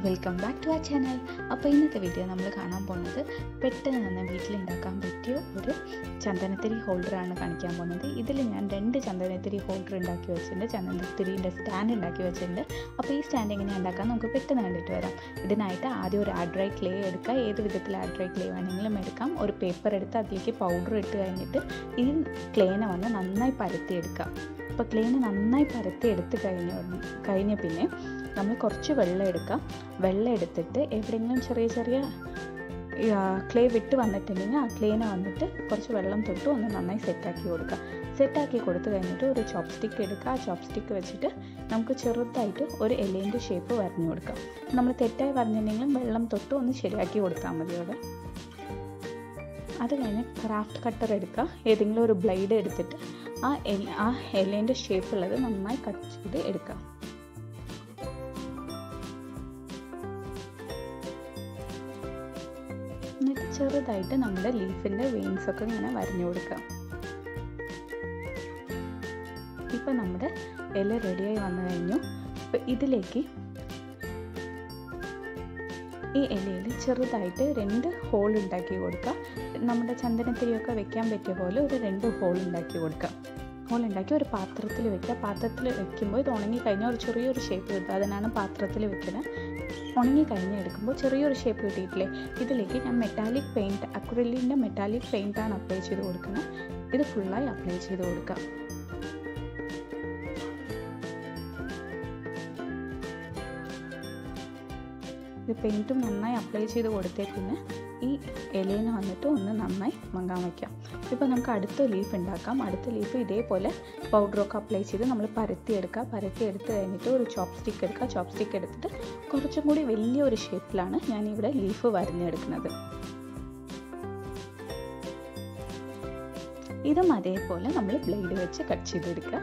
Welcome back to ആ channel. അപ്പോൾ ഇന്നത്തെ വീഡിയോ നമ്മൾ കാണാൻ പോകുന്നത് പെട്ടെന്ന് തന്നെ വീട്ടിലുണ്ടാക്കാൻ പറ്റിയ ഒരു ചന്ദനത്തിരി ഹോൾഡറാണ് കാണിക്കാൻ പോകുന്നത്. ഇതിൽ ഞാൻ 2 ചന്ദനത്തിരി ഹോൾഡർ ഉണ്ടാക്കി വെച്ചിട്ടുണ്ട്, ചന്ദനത്തിരിൻ്റെ സ്റ്റാൻഡ് ഉണ്ടാക്കി വെച്ചിട്ടുണ്ട്. അപ്പോൾ ഈ സ്റ്റാൻഡ് എങ്ങനെ ഉണ്ടാക്കാൻ നമുക്ക് പെട്ടെന്ന് കണ്ടിട്ട് വരാം. ഇതിനായിട്ട് ആദ്യം ഒരു ഡ്രൈ ക്ലേ എടുക്കുക. ഏത് വിധത്തിൽ ഡ്രൈ ക്ലേ വേണമെങ്കിലും എടുക്കാം. ഒരു പേപ്പർ എടുത്ത് അതിലേക്ക് പൗഡർ ഇട്ട് കഴിഞ്ഞിട്ട് ഈ ക്ലേനെ വന്ന് നന്നായി പരത്തിയെടുക്കുക. അപ്പോൾ ക്ലേനെ നന്നായി പരത്തിയെടുത്ത് കഴിഞ്ഞ പിന്നെ നമ്മൾ കുറച്ച് വെള്ളം എടുക്കാം. വെള്ളം എടുത്തിട്ട് എവിടെയെങ്കിലും ചെറിയ ക്ലേ വിട്ട് വന്നിട്ടുണ്ടെങ്കിൽ ആ ക്ലേനെ വന്നിട്ട് കുറച്ച് വെള്ളം തൊട്ട് ഒന്ന് നന്നായി സെറ്റാക്കി കൊടുക്കുക. സെറ്റാക്കി കൊടുത്തു കഴിഞ്ഞിട്ട് ഒരു ചോപ്പ് സ്റ്റിക്ക് എടുക്കുക. ആ ചോപ്പ് സ്റ്റിക്ക് വെച്ചിട്ട് നമുക്ക് ചെറുതായിട്ട് ഒരു ഇലേൻ്റെ ഷേപ്പ് വരഞ്ഞു കൊടുക്കാം. നമ്മൾ തെറ്റായി വരഞ്ഞിട്ടുണ്ടെങ്കിലും വെള്ളം തൊട്ട് ഒന്ന് ശരിയാക്കി കൊടുത്താൽ മതി അവിടെ. അത് കഴിഞ്ഞ് ക്രാഫ്റ്റ് കട്ടർ എടുക്കുക. ഏതെങ്കിലും ഒരു ബ്ലേഡ് എടുത്തിട്ട് ആ ഇലേൻ്റെ ഷേപ്പുള്ളത് നന്നായി കട്ട് ചെയ്ത് എടുക്കുക. എന്നിട്ട് ചെറുതായിട്ട് നമ്മുടെ ലീഫിൻ്റെ വെയിൻസൊക്കെ ഇങ്ങനെ വരഞ്ഞു കൊടുക്കാം. ഇപ്പം നമ്മുടെ ഇല റെഡിയായി വന്നു കഴിഞ്ഞു. ഇപ്പം ഇതിലേക്ക് ഈ ഇലയിൽ ചെറുതായിട്ട് 2 ഹോൾ ഉണ്ടാക്കി കൊടുക്കുക. നമ്മുടെ ചന്ദനത്തിരിയൊക്കെ വെക്കാൻ പറ്റിയ പോലെ ഒരു 2 ഹോൾ ഉണ്ടാക്കി കൊടുക്കുക. ഹോൾ ഉണ്ടാക്കി ഒരു പാത്രത്തിൽ വെക്കുക. പാത്രത്തിൽ വെക്കുമ്പോൾ ഇത് ഉണങ്ങി കഴിഞ്ഞാൽ ഒരു ചെറിയൊരു ഷേപ്പ് കിട്ടും. അതിനാണ് പാത്രത്തിൽ വെക്കുന്നത്. ഉണങ്ങി കഴിഞ്ഞ് എടുക്കുമ്പോൾ ചെറിയൊരു ഷേപ്പ് കിട്ടിയിട്ടില്ലേ, ഇതിലേക്ക് ഞാൻ മെറ്റാലിക് പെയിൻറ്റ്, അക്രിലിൻ്റെ മെറ്റാലിക് പെയിൻറ്റാണ് അപ്ലൈ ചെയ്ത് കൊടുക്കുന്നത്. ഇത് ഫുള്ളായി അപ്ലൈ ചെയ്ത് കൊടുക്കാം. ഇത് പെയിൻറ്റും നന്നായി അപ്ലൈ ചെയ്ത് കൊടുത്തേ പിന്നെ ഈ ഇലയിൽ വന്നിട്ട് ഒന്ന് നന്നായി മങ്ങാൻ വയ്ക്കാം. ഇപ്പോൾ നമുക്ക് അടുത്ത ലീഫ് ഉണ്ടാക്കാം. അടുത്ത ലീഫ് ഇതേപോലെ പൗഡറൊക്കെ അപ്ലൈ ചെയ്ത് നമ്മൾ പരത്തിയെടുക്കുക. പരത്തിയെടുത്ത് കഴിഞ്ഞിട്ട് ഒരു ചോപ്പ് സ്റ്റിക്ക് എടുക്കുക. ചോപ്പ് സ്റ്റിക്ക് എടുത്തിട്ട് കുറച്ചും കൂടി വലിയൊരു ഷേപ്പിലാണ് ഞാനിവിടെ ലീഫ് വരഞ്ഞെടുക്കുന്നത്. ഇതും അതേപോലെ നമ്മൾ ബ്ലേഡ് വെച്ച് കട്ട് ചെയ്തെടുക്കുക.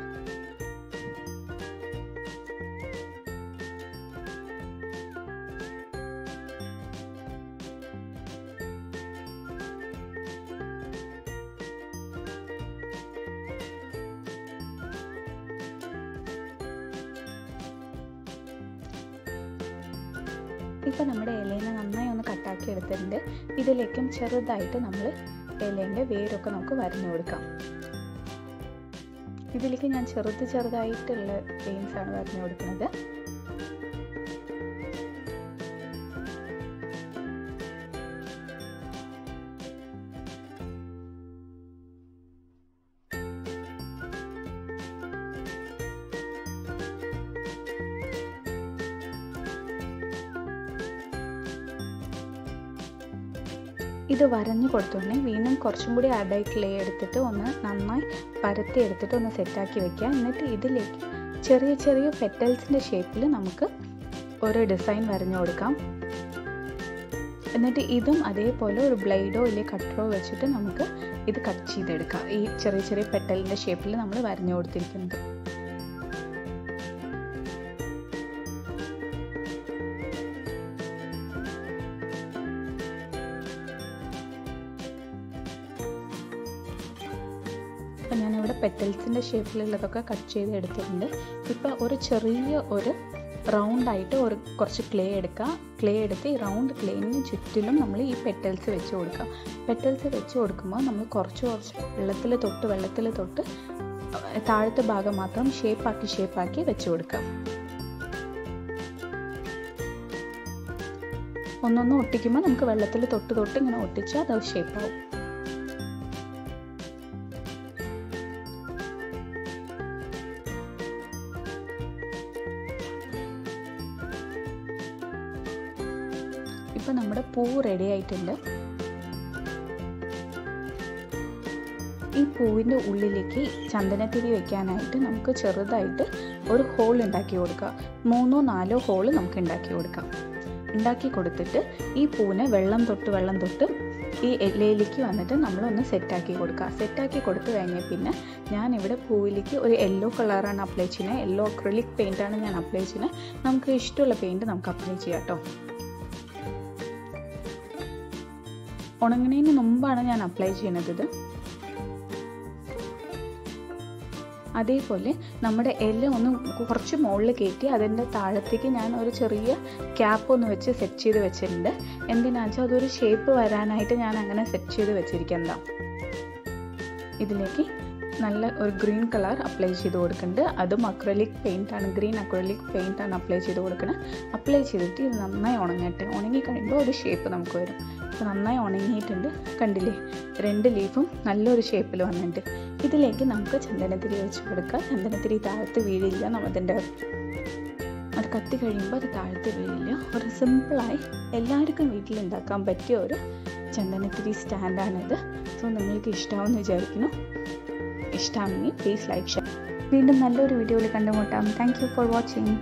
ഇപ്പോൾ നമ്മുടെ ഇലേനെ നന്നായി ഒന്ന് കട്ടാക്കി എടുത്തിട്ടുണ്ട്. ഇതിലേക്കും ചെറുതായിട്ട് നമ്മൾ ഇലേൻ്റെ വേരൊക്കെ നമുക്ക് വരഞ്ഞു കൊടുക്കാം. ഇതിലേക്ക് ഞാൻ ചെറുതായിട്ടുള്ള വെയിൻസാണ് വരഞ്ഞു കൊടുക്കുന്നത്. ഇത് വരഞ്ഞു കൊടുത്തോണ്ടേ വീണ്ടും കുറച്ചും കൂടി ഡ്രൈ ക്ലേ എടുത്തിട്ട് ഒന്ന് നന്നായി പരത്തി എടുത്തിട്ട് ഒന്ന് സെറ്റാക്കി വെക്കുക. എന്നിട്ട് ഇതിലേക്ക് ചെറിയ പെറ്റൽസിൻ്റെ ഷേപ്പിൽ നമുക്ക് ഒരു ഡിസൈൻ വരഞ്ഞു കൊടുക്കാം. എന്നിട്ട് ഇതും അതേപോലെ ഒരു ബ്ലേഡോ ഇല്ലെങ്കിൽ കട്ടറോ വെച്ചിട്ട് നമുക്ക് ഇത് കട്ട് ചെയ്തെടുക്കാം. ഈ ചെറിയ പെറ്റലിൻ്റെ ഷേപ്പിൽ നമ്മൾ വരഞ്ഞു കൊടുത്തിരിക്കുന്നത്. അപ്പോൾ ഞാനിവിടെ പെറ്റൽസിൻ്റെ ഷേപ്പിലുള്ളതൊക്കെ കട്ട് ചെയ്ത് എടുത്തിട്ടുണ്ട്. ഇപ്പോൾ ഒരു റൗണ്ടായിട്ട് കുറച്ച് ക്ലേ എടുക്കുക. ക്ലേ എടുത്ത് ഈ റൗണ്ട് ക്ലേന് ചുറ്റിലും നമ്മൾ ഈ പെറ്റൽസ് വെച്ച് കൊടുക്കുക. പെറ്റൽസ് വെച്ച് കൊടുക്കുമ്പോൾ നമ്മൾ കുറച്ച് വെള്ളത്തിൽ തൊട്ട് താഴത്തെ ഭാഗം മാത്രം ഷേപ്പാക്കി വെച്ച് കൊടുക്കുക. ഒന്നൊന്ന് ഒട്ടിക്കുമ്പോൾ നമുക്ക് വെള്ളത്തിൽ തൊട്ട് ഇങ്ങനെ ഒട്ടിച്ചാൽ അത് ഷേപ്പാവും. ഇപ്പോൾ നമ്മുടെ പൂ റെഡി ആയിട്ടുണ്ട്. ഈ പൂവിൻ്റെ ഉള്ളിലേക്ക് ചന്ദനത്തിരി വെക്കാനായിട്ട് നമുക്ക് ചെറുതായിട്ട് ഒരു ഹോൾ ഉണ്ടാക്കി കൊടുക്കുക. 3-4 ഹോൾ നമുക്ക് ഉണ്ടാക്കി കൊടുക്കാം. ഉണ്ടാക്കി കൊടുത്തിട്ട് ഈ പൂവിനെ വെള്ളം തൊട്ട് ഈ ഇലയിലേക്ക് വന്നിട്ട് നമ്മളൊന്ന് സെറ്റാക്കി കൊടുക്കുക. സെറ്റാക്കി കൊടുത്തു കഴിഞ്ഞാൽ പിന്നെ ഞാനിവിടെ പൂവിലേക്ക് ഒരു യെല്ലോ കളറാണ് അപ്ലൈ ചെയ്യുന്നത്. യെല്ലോ അക്രിലിക് പെയിൻറ്റാണ് ഞാൻ അപ്ലൈ ചെയ്യുന്നത്. നമുക്ക് ഇഷ്ടമുള്ള പെയിൻറ്റ് നമുക്ക് അപ്ലൈ ചെയ്യാം കേട്ടോ. ഉണങ്ങുന്നതിന് മുമ്പാണ് ഞാൻ അപ്ലൈ ചെയ്യുന്നത്. ഇത് അതേപോലെ നമ്മുടെ ഇല ഒന്ന് കുറച്ച് മുകളിൽ കയറ്റി അതിൻ്റെ താഴത്തേക്ക് ഞാൻ ഒരു ചെറിയ ക്യാപ്പ് ഒന്ന് വെച്ച് സെറ്റ് ചെയ്ത് വെച്ചിട്ടുണ്ട്. എന്തിനാണെന്ന് വെച്ചാൽ അതൊരു ഷേപ്പ് വരാനായിട്ട് ഞാൻ അങ്ങനെ സെറ്റ് ചെയ്ത് വെച്ചിരിക്കുന്നതാണ്. ഇതിലേക്ക് നല്ല ഒരു ഗ്രീൻ കളർ അപ്ലൈ ചെയ്ത് കൊടുക്കുന്നുണ്ട്. അതും അക്രലിക് പെയിൻ്റാണ്, ഗ്രീൻ അക്രലിക് പെയിൻ്റാണ് അപ്ലൈ ചെയ്ത് കൊടുക്കുന്നത്. അപ്ലൈ ചെയ്തിട്ട് ഇത് നന്നായി ഉണങ്ങട്ടെ. ഉണങ്ങി കഴിയുമ്പോൾ ഒരു ഷേപ്പ് നമുക്ക് വരും. ഇപ്പോൾ നന്നായി ഉണങ്ങിയിട്ടുണ്ട്, കണ്ടില്ലേ? 2 ലീഫും നല്ലൊരു ഷേപ്പിൽ വന്നിട്ടുണ്ട്. ഇതിലേക്ക് നമുക്ക് ചന്ദനത്തിരി വെച്ച് കൊടുക്കുക. ചന്ദനത്തിരി താഴത്ത് വീഴില്ല, നമ്മളതിൻ്റെ അത് കത്തി കഴിയുമ്പോൾ അത് താഴത്ത് വീഴില്ല. ഒരു സിമ്പിളായി എല്ലാവർക്കും വീട്ടിലുണ്ടാക്കാൻ പറ്റിയ ഒരു ചന്ദനത്തിരി സ്റ്റാൻഡാണിത്. സോ നിങ്ങൾക്ക് ഇഷ്ടമാവുമെന്ന് വിചാരിക്കുന്നു. ഇഷ്ടമാണെങ്കിൽ പ്ലീസ് ലൈക്ക് ഷെയർ. വീണ്ടും നല്ലൊരു വീഡിയോയിൽ കണ്ടുമുട്ടാം. Thank you for watching.